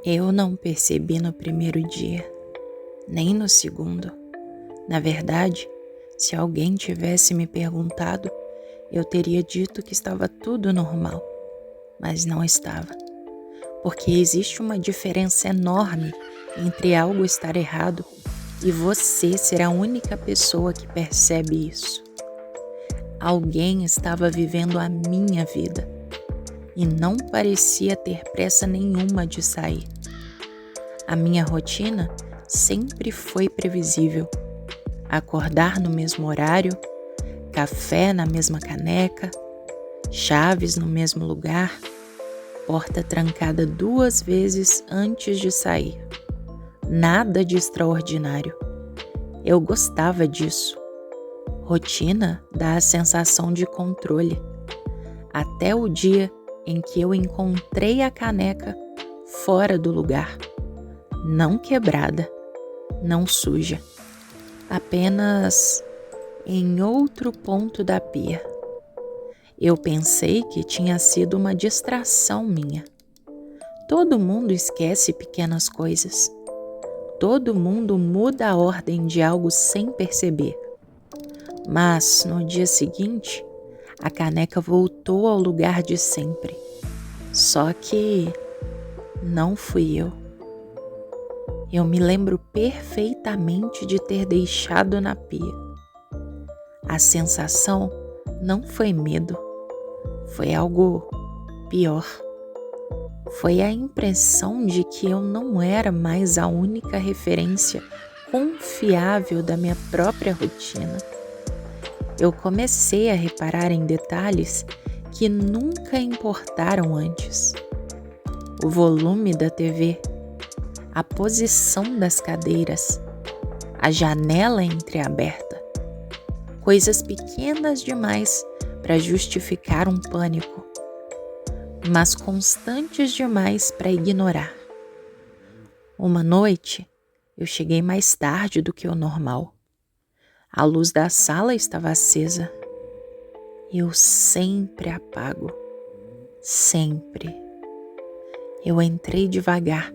Eu não percebi no primeiro dia, nem no segundo. Na verdade, se alguém tivesse me perguntado, eu teria dito que estava tudo normal, mas não estava. Porque existe uma diferença enorme entre algo estar errado e você ser a única pessoa que percebe isso. Alguém estava vivendo a minha vida e não parecia ter pressa nenhuma de sair. A minha rotina sempre foi previsível. Acordar no mesmo horário, café na mesma caneca, chaves no mesmo lugar, porta trancada 2 vezes antes de sair. Nada de extraordinário. Eu gostava disso. Rotina dá a sensação de controle. Até o dia em que eu encontrei a caneca fora do lugar. Não quebrada, não suja. Apenas em outro ponto da pia. Eu pensei que tinha sido uma distração minha. Todo mundo esquece pequenas coisas. Todo mundo muda a ordem de algo sem perceber. Mas no dia seguinte, a caneca voltou ao lugar de sempre. Só que não fui eu. Eu me lembro perfeitamente de ter deixado na pia. A sensação não foi medo, foi algo pior. Foi a impressão de que eu não era mais a única referência confiável da minha própria rotina. Eu comecei a reparar em detalhes que nunca importaram antes. O volume da TV, a posição das cadeiras, a janela entreaberta. Coisas pequenas demais para justificar um pânico, mas constantes demais para ignorar. Uma noite, eu cheguei mais tarde do que o normal. A luz da sala estava acesa. Eu sempre apago. Sempre. Eu entrei devagar,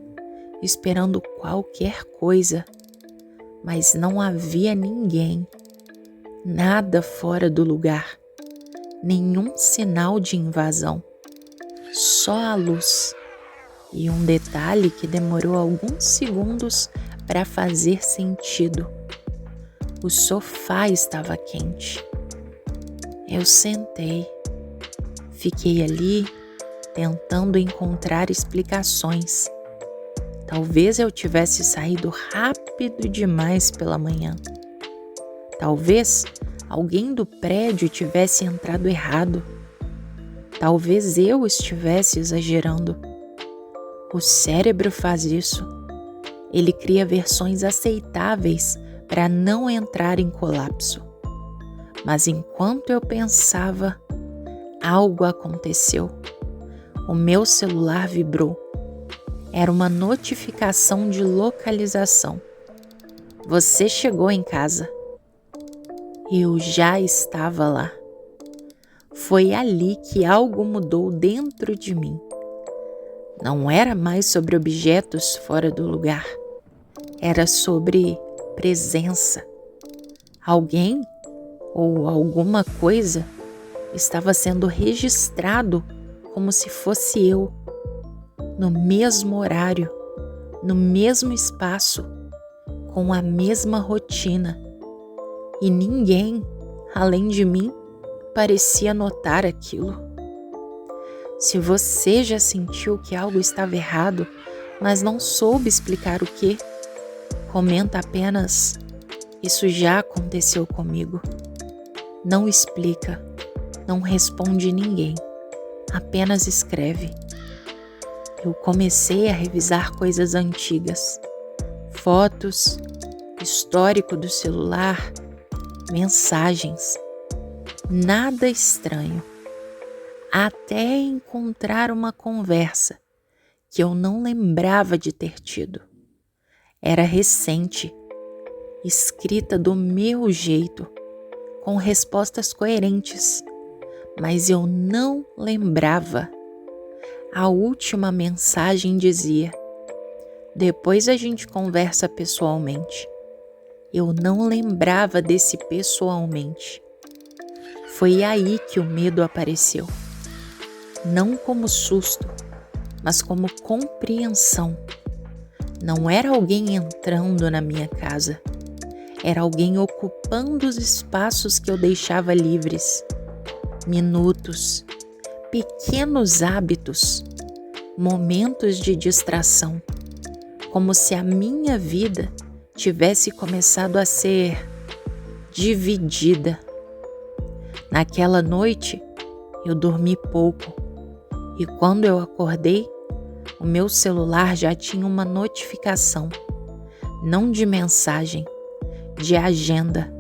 esperando qualquer coisa, mas não havia ninguém. Nada fora do lugar. Nenhum sinal de invasão. Só a luz. E um detalhe que demorou alguns segundos para fazer sentido. O sofá estava quente. Eu sentei. Fiquei ali, tentando encontrar explicações. Talvez eu tivesse saído rápido demais pela manhã. Talvez alguém do prédio tivesse entrado errado. Talvez eu estivesse exagerando. O cérebro faz isso. Ele cria versões aceitáveis para não entrar em colapso. Mas enquanto eu pensava, algo aconteceu. O meu celular vibrou. Era uma notificação de localização. Você chegou em casa. Eu já estava lá. Foi ali que algo mudou dentro de mim. Não era mais sobre objetos fora do lugar. Era sobre presença. Alguém ou alguma coisa estava sendo registrado como se fosse eu, no mesmo horário, no mesmo espaço, com a mesma rotina. E ninguém, além de mim, parecia notar aquilo. Se você já sentiu que algo estava errado, mas não soube explicar o que, comenta apenas: isso já aconteceu comigo. Não explica, não responde ninguém, apenas escreve. Eu comecei a revisar coisas antigas, fotos, histórico do celular, mensagens. Nada estranho. Até encontrar uma conversa que eu não lembrava de ter tido. Era recente, escrita do meu jeito, com respostas coerentes, mas eu não lembrava. A última mensagem dizia: Depois a gente conversa pessoalmente. Eu não lembrava desse pessoalmente. Foi aí que o medo apareceu. Não como susto, mas como compreensão. Não era alguém entrando na minha casa. Era alguém ocupando os espaços que eu deixava livres. Minutos, pequenos hábitos, momentos de distração. Como se a minha vida tivesse começado a ser dividida. Naquela noite, eu dormi pouco. E quando eu acordei, o meu celular já tinha uma notificação, não de mensagem, de agenda,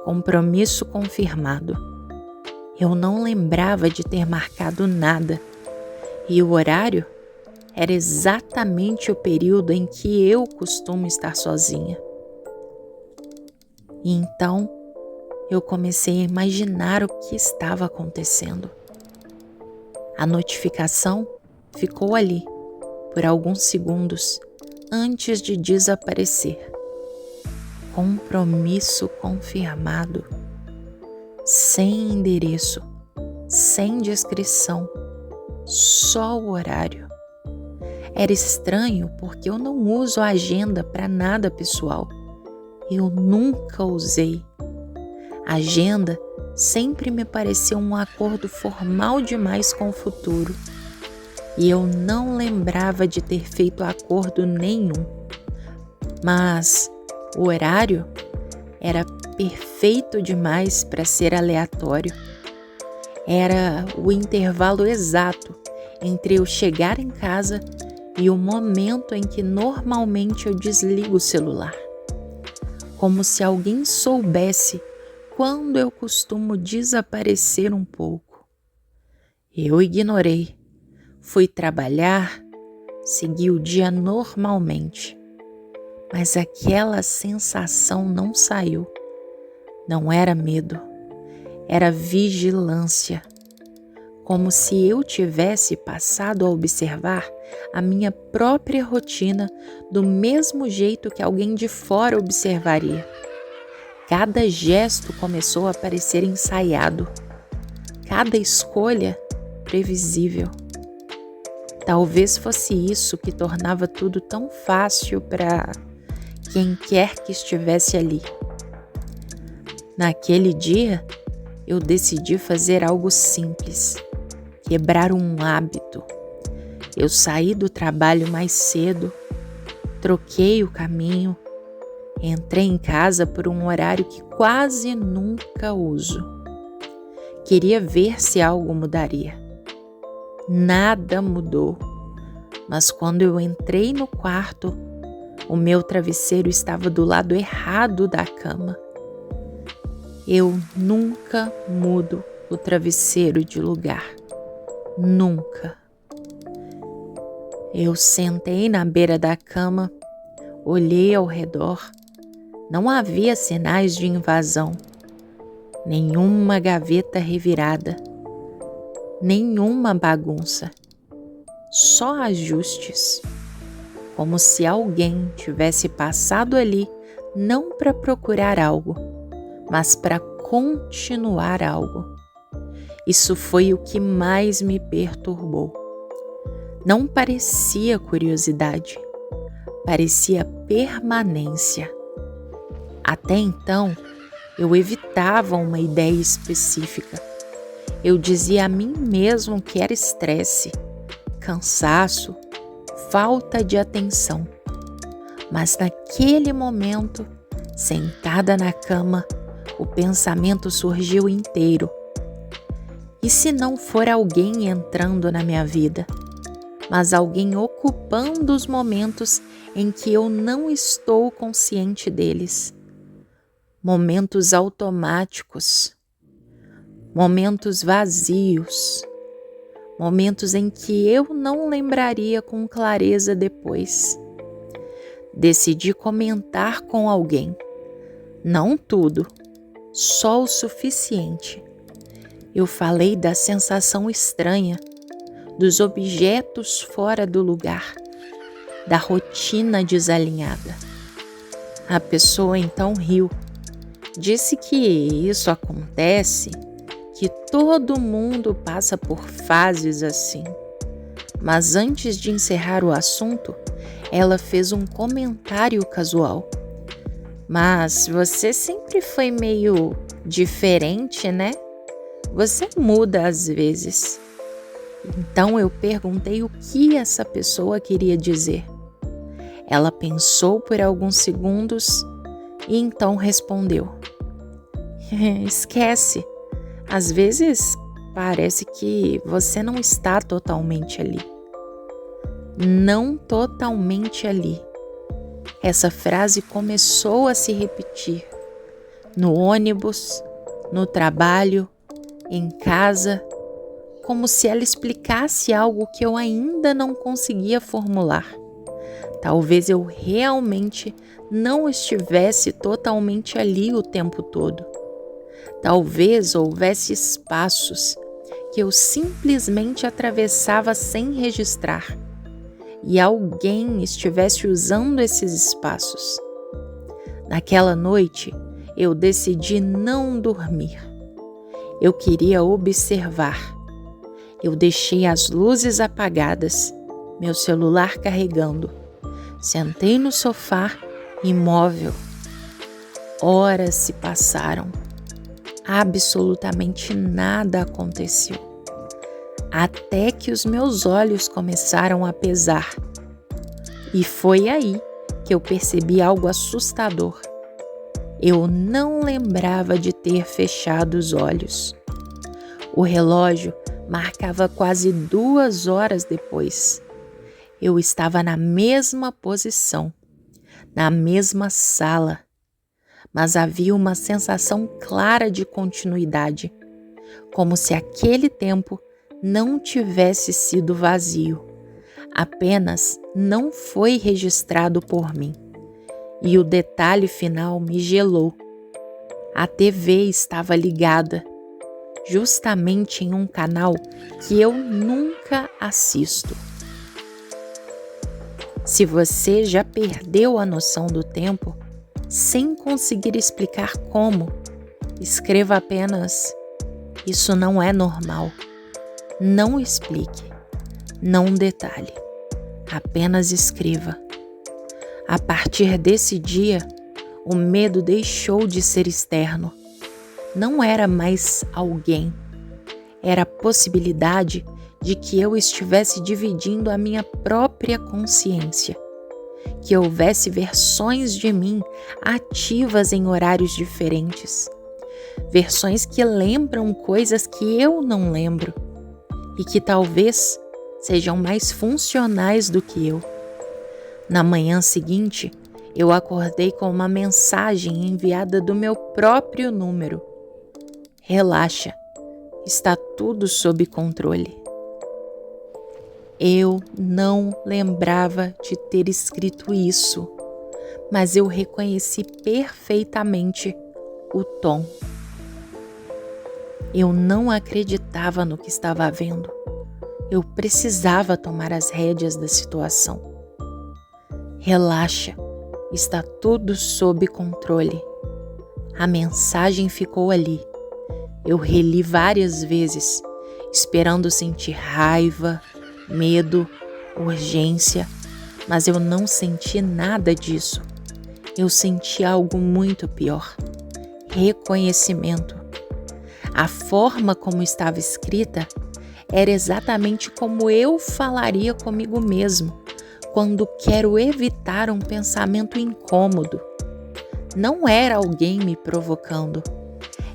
compromisso confirmado. Eu não lembrava de ter marcado nada, e o horário era exatamente o período em que eu costumo estar sozinha. E então, eu comecei a imaginar o que estava acontecendo. A notificação ficou ali por alguns segundos antes de desaparecer. Compromisso confirmado. Sem endereço, sem descrição, só o horário. Era estranho porque eu não uso a agenda para nada pessoal. Eu nunca usei. A agenda sempre me pareceu um acordo formal demais com o futuro. E eu não lembrava de ter feito acordo nenhum. Mas o horário era perfeito demais para ser aleatório. Era o intervalo exato entre eu chegar em casa e o momento em que normalmente eu desligo o celular. Como se alguém soubesse quando eu costumo desaparecer um pouco. Eu ignorei. Fui trabalhar, segui o dia normalmente. Mas aquela sensação não saiu. Não era medo, era vigilância. Como se eu tivesse passado a observar a minha própria rotina do mesmo jeito que alguém de fora observaria. Cada gesto começou a parecer ensaiado, cada escolha previsível. Talvez fosse isso que tornava tudo tão fácil para quem quer que estivesse ali. Naquele dia, eu decidi fazer algo simples, quebrar um hábito. Eu saí do trabalho mais cedo, troquei o caminho, entrei em casa por um horário que quase nunca uso. Queria ver se algo mudaria. Nada mudou, mas quando eu entrei no quarto, o meu travesseiro estava do lado errado da cama. Eu nunca mudo o travesseiro de lugar. Nunca. Eu sentei na beira da cama, olhei ao redor. Não havia sinais de invasão. Nenhuma gaveta revirada. Nenhuma bagunça. Só ajustes. Como se alguém tivesse passado ali não para procurar algo, mas para continuar algo. Isso foi o que mais me perturbou. Não parecia curiosidade, parecia permanência. Até então, eu evitava uma ideia específica. Eu dizia a mim mesmo que era estresse, cansaço, falta de atenção. Mas naquele momento, sentada na cama, o pensamento surgiu inteiro. E se não for alguém entrando na minha vida, mas alguém ocupando os momentos em que eu não estou consciente deles? Momentos automáticos, momentos vazios, momentos em que eu não lembraria com clareza depois. Decidi comentar com alguém, não tudo, só o suficiente. Eu falei da sensação estranha, dos objetos fora do lugar, da rotina desalinhada. A pessoa então riu. Disse que isso acontece, que todo mundo passa por fases assim. Mas antes de encerrar o assunto, ela fez um comentário casual. Mas você sempre foi meio diferente, né? Você muda às vezes. Então eu perguntei o que essa pessoa queria dizer. Ela pensou por alguns segundos e então respondeu: Esquece, às vezes parece que você não está totalmente ali. Não totalmente ali. Essa frase começou a se repetir no ônibus, no trabalho, em casa, como se ela explicasse algo que eu ainda não conseguia formular. Talvez eu realmente não estivesse totalmente ali o tempo todo. Talvez houvesse espaços que eu simplesmente atravessava sem registrar e alguém estivesse usando esses espaços. Naquela noite, eu decidi não dormir. Eu queria observar. Eu deixei as luzes apagadas, meu celular carregando. Sentei no sofá, imóvel. Horas se passaram. Absolutamente nada aconteceu. Até que os meus olhos começaram a pesar. E foi aí que eu percebi algo assustador. Eu não lembrava de ter fechado os olhos. O relógio marcava quase 2 horas depois. Eu estava na mesma posição, na mesma sala, mas havia uma sensação clara de continuidade, como se aquele tempo não tivesse sido vazio, apenas não foi registrado por mim. E o detalhe final me gelou. A TV estava ligada, justamente em um canal que eu nunca assisto. Se você já perdeu a noção do tempo, sem conseguir explicar como, escreva apenas: isso não é normal. Não explique, não detalhe, apenas escreva. A partir desse dia, o medo deixou de ser externo. Não era mais alguém, era a possibilidade de que eu estivesse dividindo a minha própria consciência, que houvesse versões de mim ativas em horários diferentes, versões que lembram coisas que eu não lembro e que talvez sejam mais funcionais do que eu. Na manhã seguinte, eu acordei com uma mensagem enviada do meu próprio número. Relaxa, está tudo sob controle. Eu não lembrava de ter escrito isso, mas eu reconheci perfeitamente o tom. Eu não acreditava no que estava vendo. Eu precisava tomar as rédeas da situação. Relaxa, está tudo sob controle. A mensagem ficou ali. Eu reli várias vezes, esperando sentir raiva, medo, urgência, mas eu não senti nada disso. Eu senti algo muito pior: reconhecimento. A forma como estava escrita era exatamente como eu falaria comigo mesmo quando quero evitar um pensamento incômodo. Não era alguém me provocando,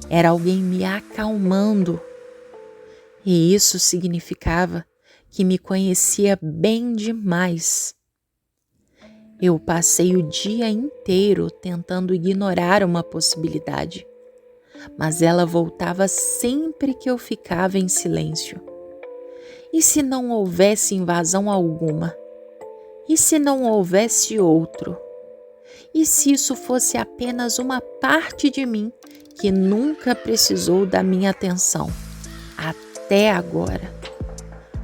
era alguém me acalmando. E isso significava que me conhecia bem demais. Eu passei o dia inteiro tentando ignorar uma possibilidade, mas ela voltava sempre que eu ficava em silêncio. E se não houvesse invasão alguma? E se não houvesse outro? E se isso fosse apenas uma parte de mim que nunca precisou da minha atenção, até agora?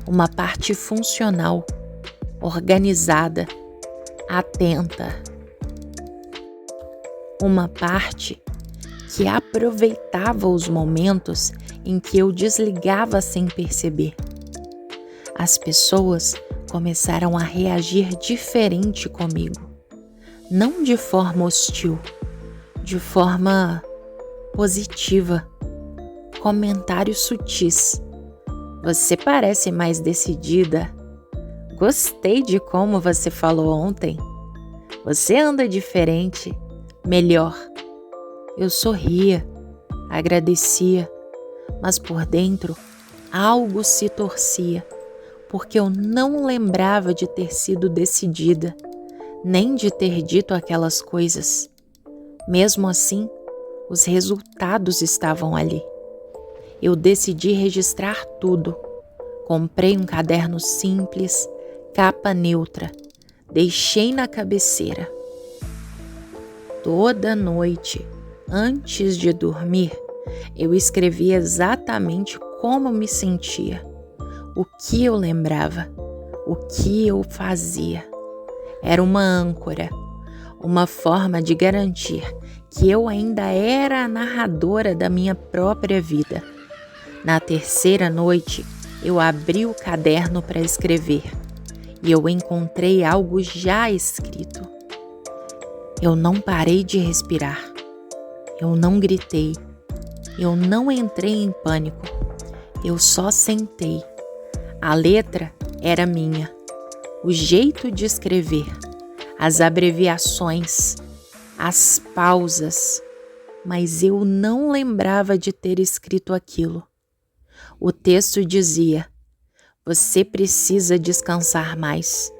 Uma parte funcional, organizada, atenta. Uma parte que aproveitava os momentos em que eu desligava sem perceber. As pessoas começaram a reagir diferente comigo, não de forma hostil, de forma positiva. Comentários sutis. Você parece mais decidida. Gostei de como você falou ontem. Você anda diferente, melhor. Eu sorria, agradecia, mas por dentro algo se torcia, porque eu não lembrava de ter sido decidida, nem de ter dito aquelas coisas. Mesmo assim, os resultados estavam ali. Eu decidi registrar tudo. Comprei um caderno simples, capa neutra. Deixei na cabeceira. Toda noite, antes de dormir, eu escrevia exatamente como me sentia, o que eu lembrava, o que eu fazia. Era uma âncora, uma forma de garantir que eu ainda era a narradora da minha própria vida. Na terceira noite, eu abri o caderno para escrever e eu encontrei algo já escrito. Eu não parei de respirar, eu não gritei, eu não entrei em pânico, eu só sentei. A letra era minha, o jeito de escrever, as abreviações, as pausas, mas eu não lembrava de ter escrito aquilo. O texto dizia: você precisa descansar mais,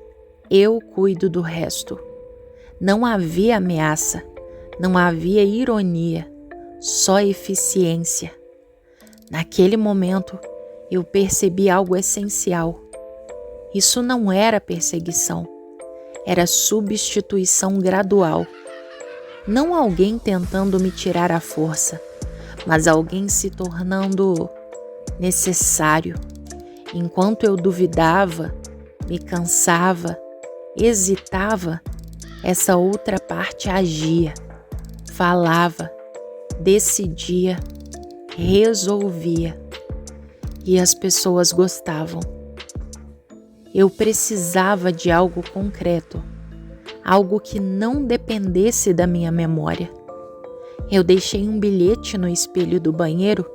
eu cuido do resto. Não havia ameaça, não havia ironia, só eficiência. Naquele momento, eu percebi algo essencial. Isso não era perseguição, era substituição gradual. Não alguém tentando me tirar à força, mas alguém se tornando necessário. Enquanto eu duvidava, me cansava, hesitava, essa outra parte agia, falava, decidia, resolvia. E as pessoas gostavam. Eu precisava de algo concreto, algo que não dependesse da minha memória. Eu deixei um bilhete no espelho do banheiro,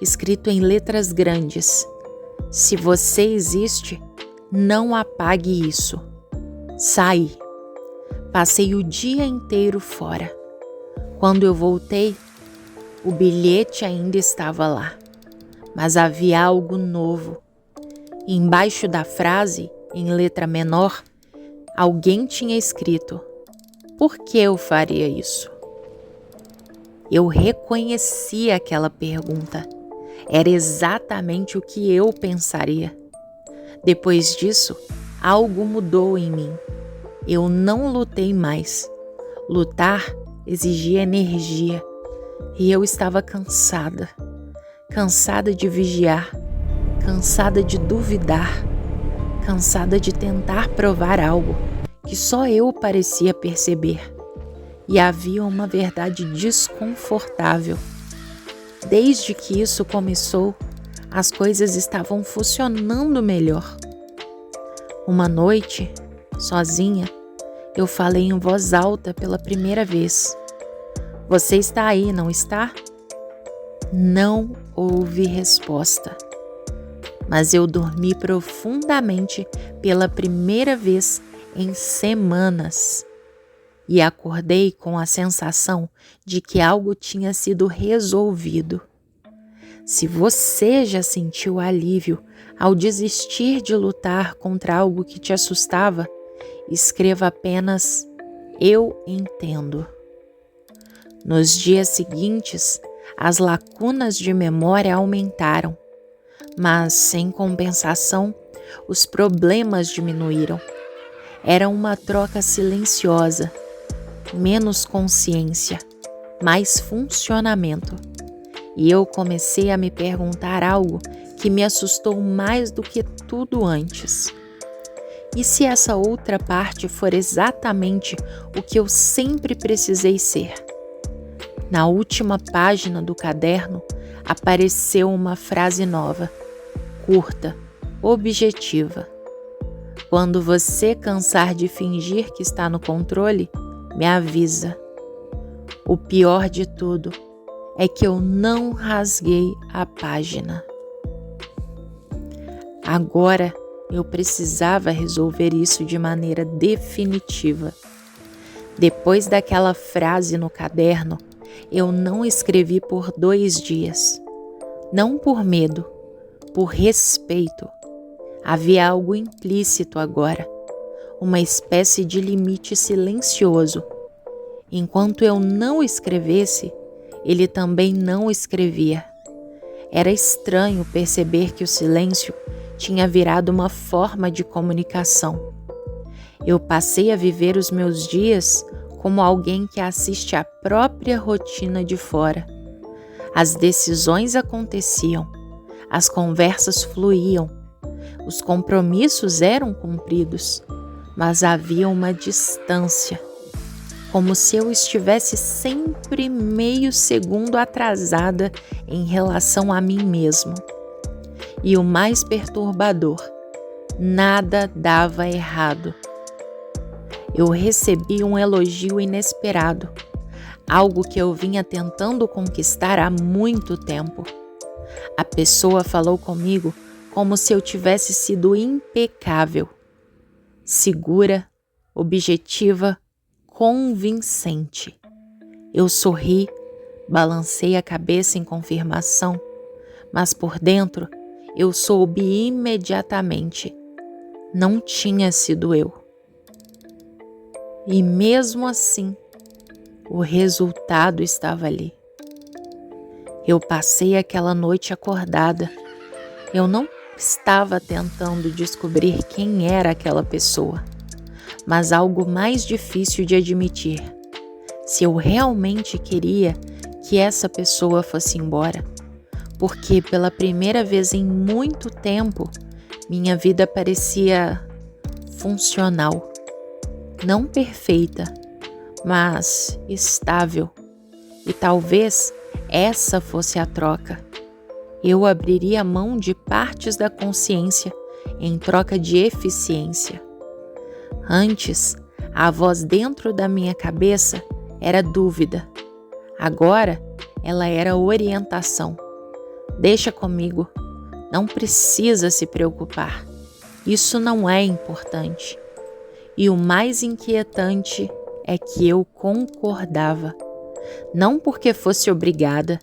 escrito em letras grandes: se você existe, não apague isso. Saí. Passei o dia inteiro fora. Quando eu voltei, o bilhete ainda estava lá, mas havia algo novo. Embaixo da frase, em letra menor, alguém tinha escrito: por que eu faria isso? Eu reconheci aquela pergunta. Era exatamente o que eu pensaria. Depois disso, algo mudou em mim. Eu não lutei mais. Lutar exigia energia. E eu estava cansada. Cansada de vigiar. Cansada de duvidar. Cansada de tentar provar algo que só eu parecia perceber. E havia uma verdade desconfortável. Desde que isso começou, as coisas estavam funcionando melhor. Uma noite, sozinha, eu falei em voz alta pela primeira vez: você está aí, não está? Não houve resposta. Mas eu dormi profundamente pela primeira vez em semanas. E acordei com a sensação de que algo tinha sido resolvido. Se você já sentiu alívio ao desistir de lutar contra algo que te assustava, escreva apenas: eu entendo. Nos dias seguintes, as lacunas de memória aumentaram, mas, em compensação, os problemas diminuíram. Era uma troca silenciosa. Menos consciência, mais funcionamento. E eu comecei a me perguntar algo que me assustou mais do que tudo antes. E se essa outra parte for exatamente o que eu sempre precisei ser? Na última página do caderno apareceu uma frase nova, curta, objetiva. Quando você cansar de fingir que está no controle, me avisa. O pior de tudo é que eu não rasguei a página. Agora eu precisava resolver isso de maneira definitiva. Depois daquela frase no caderno, eu não escrevi por 2 dias. Não por medo, por respeito. Havia algo implícito agora, uma espécie de limite silencioso. Enquanto eu não escrevesse, ele também não escrevia. Era estranho perceber que o silêncio tinha virado uma forma de comunicação. Eu passei a viver os meus dias como alguém que assiste à própria rotina de fora. As decisões aconteciam, as conversas fluíam, os compromissos eram cumpridos, mas havia uma distância, como se eu estivesse sempre meio segundo atrasada em relação a mim mesmo. E o mais perturbador, nada dava errado. Eu recebi um elogio inesperado, algo que eu vinha tentando conquistar há muito tempo. A pessoa falou comigo como se eu tivesse sido impecável, segura, objetiva, convincente. Eu sorri, balancei a cabeça em confirmação, mas por dentro eu soube imediatamente. Não tinha sido eu. E mesmo assim, o resultado estava ali. Eu passei aquela noite acordada. Eu não estava tentando descobrir quem era aquela pessoa, mas algo mais difícil de admitir. Se eu realmente queria que essa pessoa fosse embora, porque pela primeira vez em muito tempo, minha vida parecia funcional. Não perfeita, mas estável. E talvez essa fosse a troca. Eu abriria mão de partes da consciência em troca de eficiência. Antes, a voz dentro da minha cabeça era dúvida. Agora, ela era orientação. Deixa comigo, não precisa se preocupar. Isso não é importante. E o mais inquietante é que eu concordava. Não porque fosse obrigada,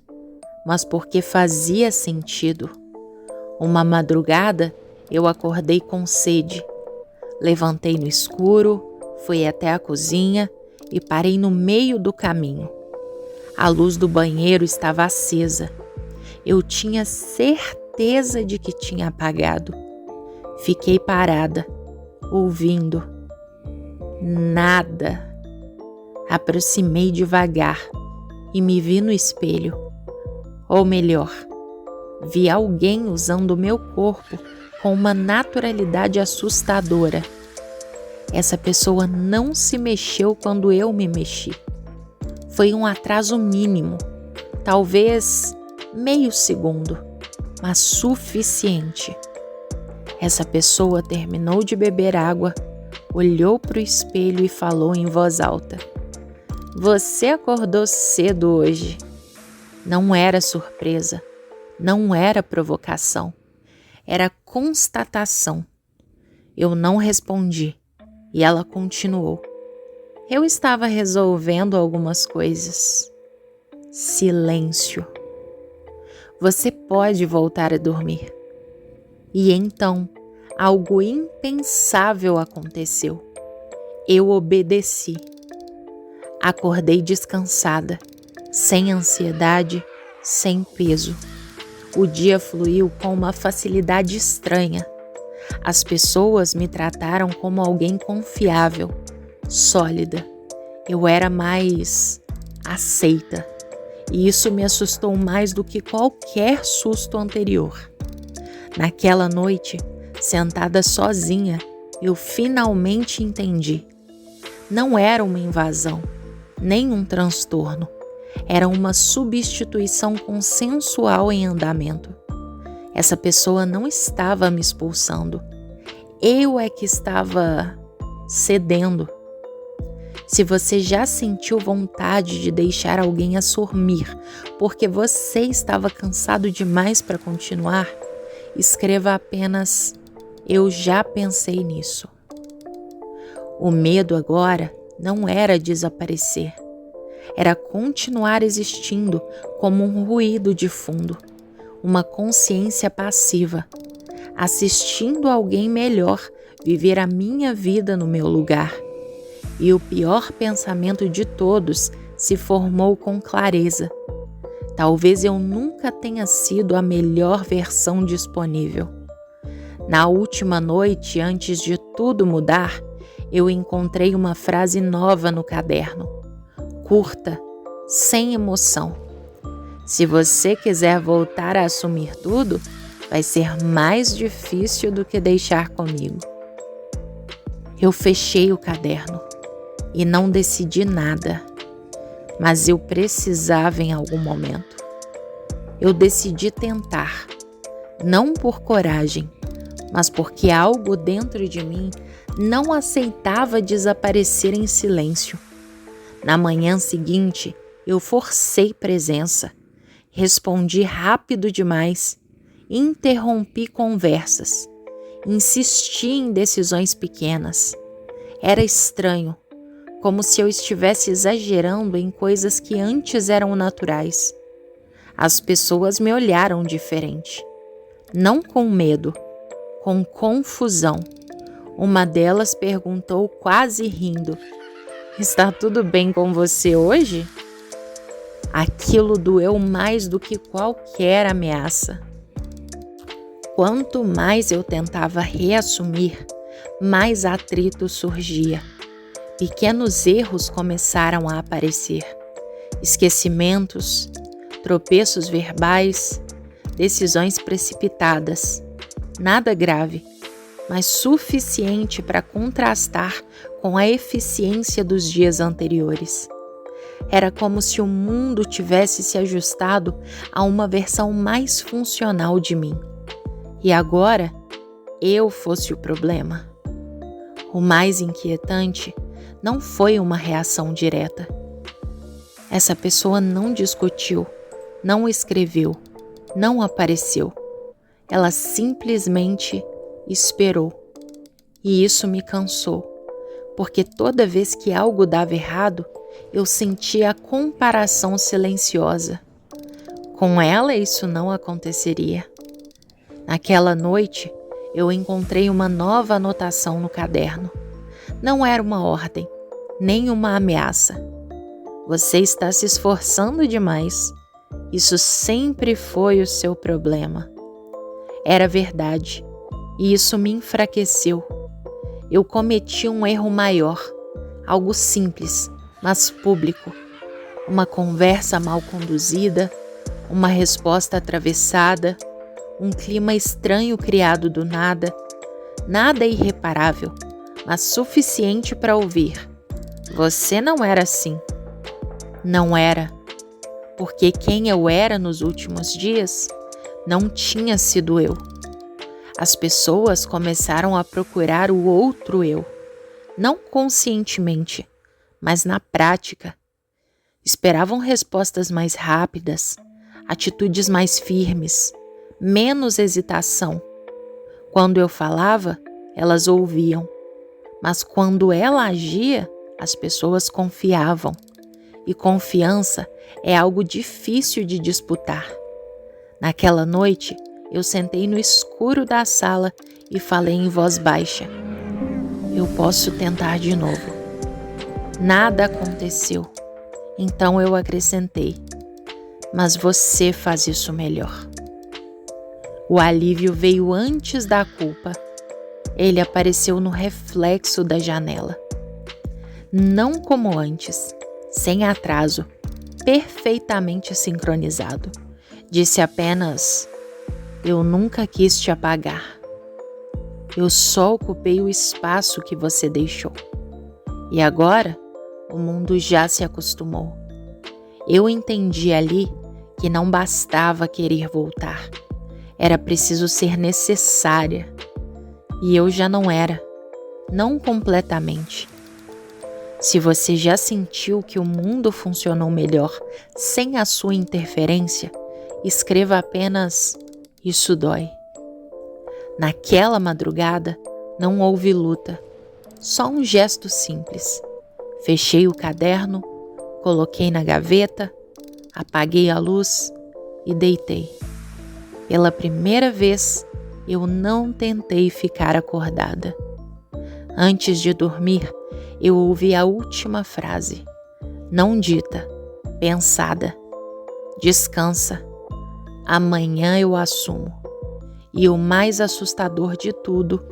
mas porque fazia sentido. Uma madrugada, eu acordei com sede. Levantei no escuro, fui até a cozinha e parei no meio do caminho. A luz do banheiro estava acesa. Eu tinha certeza de que tinha apagado. Fiquei parada, ouvindo. Nada. Aproximei devagar e me vi no espelho. Ou melhor, vi alguém usando o meu corpo com uma naturalidade assustadora. Essa pessoa não se mexeu quando eu me mexi. Foi um atraso mínimo, talvez meio segundo, mas suficiente. Essa pessoa terminou de beber água, olhou para o espelho e falou em voz alta: "Você acordou cedo hoje." Não era surpresa, não era provocação, era constatação. Eu não respondi e ela continuou. Eu estava resolvendo algumas coisas. Silêncio. Você pode voltar a dormir. E então, algo impensável aconteceu. Eu obedeci. Acordei descansada, sem ansiedade, sem peso. O dia fluiu com uma facilidade estranha. As pessoas me trataram como alguém confiável, sólida. Eu era mais aceita. E isso me assustou mais do que qualquer susto anterior. Naquela noite, sentada sozinha, eu finalmente entendi. Não era uma invasão, nem um transtorno. Era uma substituição consensual em andamento. Essa pessoa não estava me expulsando. Eu é que estava cedendo. Se você já sentiu vontade de deixar alguém assumir porque você estava cansado demais para continuar, escreva apenas: eu já pensei nisso. O medo agora não era desaparecer. Era continuar existindo como um ruído de fundo, uma consciência passiva, assistindo alguém melhor viver a minha vida no meu lugar. E o pior pensamento de todos se formou com clareza. Talvez eu nunca tenha sido a melhor versão disponível. Na última noite, antes de tudo mudar, eu encontrei uma frase nova no caderno. Curta, sem emoção. Se você quiser voltar a assumir tudo, vai ser mais difícil do que deixar comigo. Eu fechei o caderno e não decidi nada, mas eu precisava em algum momento. Eu decidi tentar, não por coragem, mas porque algo dentro de mim não aceitava desaparecer em silêncio. Na manhã seguinte, eu forcei presença, respondi rápido demais, interrompi conversas, insisti em decisões pequenas. Era estranho, como se eu estivesse exagerando em coisas que antes eram naturais. As pessoas me olharam diferente, não com medo, com confusão. Uma delas perguntou quase rindo: "Está tudo bem com você hoje?" Aquilo doeu mais do que qualquer ameaça. Quanto mais eu tentava reassumir, mais atrito surgia. Pequenos erros começaram a aparecer. Esquecimentos, tropeços verbais, decisões precipitadas. Nada grave, mas suficiente para contrastar com a eficiência dos dias anteriores. Era como se o mundo tivesse se ajustado a uma versão mais funcional de mim. E agora, eu fosse o problema. O mais inquietante não foi uma reação direta. Essa pessoa não discutiu, não escreveu, não apareceu. Ela simplesmente esperou. E isso me cansou, porque toda vez que algo dava errado, eu sentia a comparação silenciosa. Com ela, isso não aconteceria. Naquela noite, eu encontrei uma nova anotação no caderno. Não era uma ordem, nem uma ameaça. Você está se esforçando demais. Isso sempre foi o seu problema. Era verdade, e isso me enfraqueceu. Eu cometi um erro maior, algo simples, mas público. Uma conversa mal conduzida, uma resposta atravessada, um clima estranho criado do nada. Nada irreparável, mas suficiente para ouvir: "Você não era assim." Não era, porque quem eu era nos últimos dias não tinha sido eu. As pessoas começaram a procurar o outro eu, não conscientemente, mas na prática. Esperavam respostas mais rápidas, atitudes mais firmes, menos hesitação. Quando eu falava, elas ouviam, mas quando ela agia, as pessoas confiavam. E confiança é algo difícil de disputar. Naquela noite, eu sentei no escuro da sala e falei em voz baixa: "Eu posso tentar de novo." Nada aconteceu. Então eu acrescentei: "Mas você faz isso melhor." O alívio veio antes da culpa. Ele apareceu no reflexo da janela. Não como antes, sem atraso, perfeitamente sincronizado. Disse apenas: "Eu nunca quis te apagar." Eu só ocupei o espaço que você deixou. E agora, o mundo já se acostumou. Eu entendi ali que não bastava querer voltar. Era preciso ser necessária. E eu já não era. Não completamente. Se você já sentiu que o mundo funcionou melhor sem a sua interferência, escreva apenas: isso dói. Naquela madrugada, não houve luta, só um gesto simples. Fechei o caderno, coloquei na gaveta, apaguei a luz e deitei. Pela primeira vez, eu não tentei ficar acordada. Antes de dormir, eu ouvi a última frase, não dita, pensada. Descansa. Amanhã eu assumo. E o mais assustador de tudo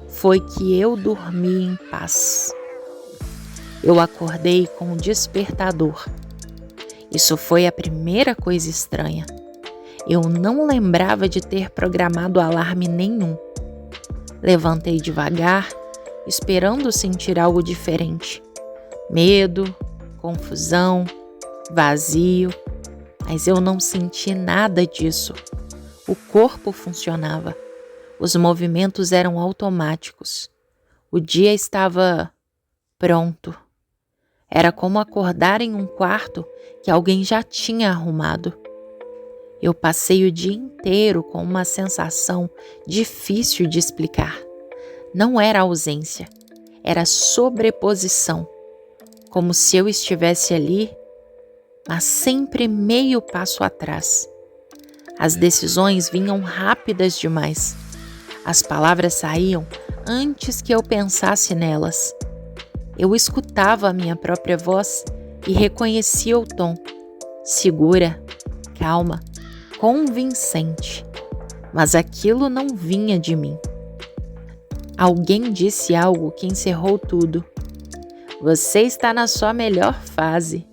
foi que eu dormi em paz. Eu acordei com um despertador. Isso foi a primeira coisa estranha. Eu não lembrava de ter programado alarme nenhum. Levantei devagar, esperando sentir algo diferente. Medo, confusão, vazio. Mas eu não senti nada disso. O corpo funcionava. Os movimentos eram automáticos. O dia estava pronto. Era como acordar em um quarto que alguém já tinha arrumado. Eu passei o dia inteiro com uma sensação difícil de explicar. Não era ausência, era sobreposição. Como se eu estivesse ali, mas sempre meio passo atrás. As decisões vinham rápidas demais. As palavras saíam antes que eu pensasse nelas. Eu escutava a minha própria voz e reconhecia o tom. Segura, calma, convincente. Mas aquilo não vinha de mim. Alguém disse algo que encerrou tudo. Você está na sua melhor fase.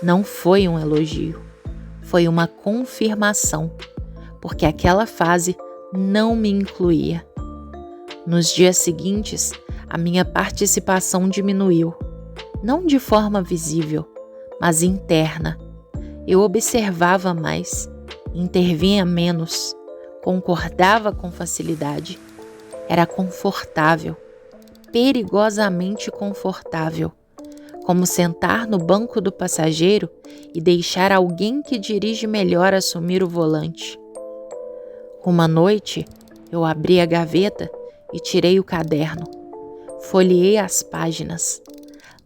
Não foi um elogio, foi uma confirmação, porque aquela fase não me incluía. Nos dias seguintes, a minha participação diminuiu, não de forma visível, mas interna. Eu observava mais, intervinha menos, concordava com facilidade. Era confortável, perigosamente confortável, como sentar no banco do passageiro e deixar alguém que dirige melhor assumir o volante. Uma noite, eu abri a gaveta e tirei o caderno. Folheei as páginas.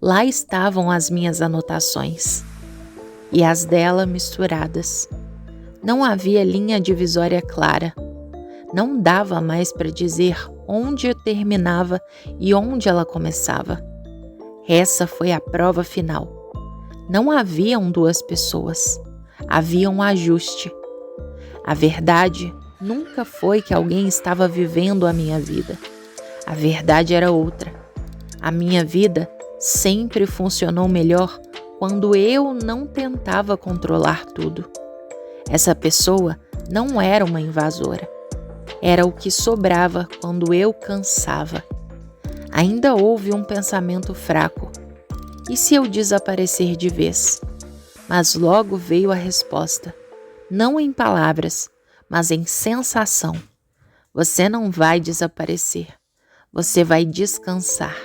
Lá estavam as minhas anotações e as dela misturadas. Não havia linha divisória clara. Não dava mais para dizer onde eu terminava e onde ela começava. Essa foi a prova final. Não haviam duas pessoas, havia um ajuste. A verdade nunca foi que alguém estava vivendo a minha vida. A verdade era outra. A minha vida sempre funcionou melhor quando eu não tentava controlar tudo. Essa pessoa não era uma invasora. Era o que sobrava quando eu cansava. Ainda houve um pensamento fraco. E se eu desaparecer de vez? Mas logo veio a resposta. Não em palavras, mas em sensação. Você não vai desaparecer. Você vai descansar.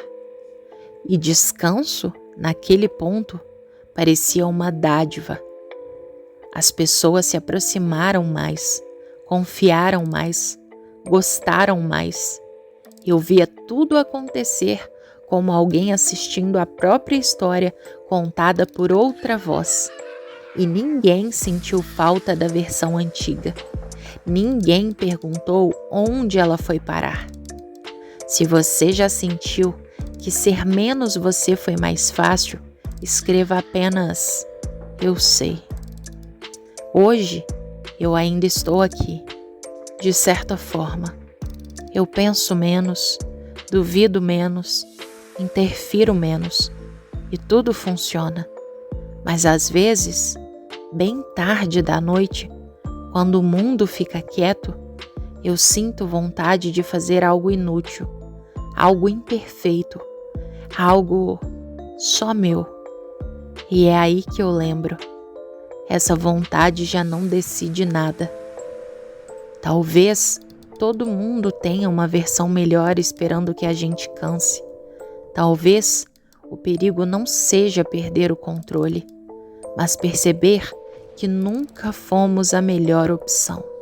E descanso, naquele ponto, parecia uma dádiva. As pessoas se aproximaram mais, confiaram mais, gostaram mais. Eu via tudo acontecer como alguém assistindo a própria história contada por outra voz. E ninguém sentiu falta da versão antiga. Ninguém perguntou onde ela foi parar. Se você já sentiu que ser menos você foi mais fácil, escreva apenas: eu sei. Hoje, eu ainda estou aqui. De certa forma, eu penso menos, duvido menos, interfiro menos e tudo funciona. Mas às vezes, bem tarde da noite, quando o mundo fica quieto, Eu sinto vontade de fazer algo inútil, algo imperfeito, algo só meu. E é aí que eu lembro. Essa vontade já não decide nada. Talvez todo mundo tenha uma versão melhor esperando que a gente canse. Talvez o perigo não seja perder o controle, mas perceber que nunca fomos a melhor opção.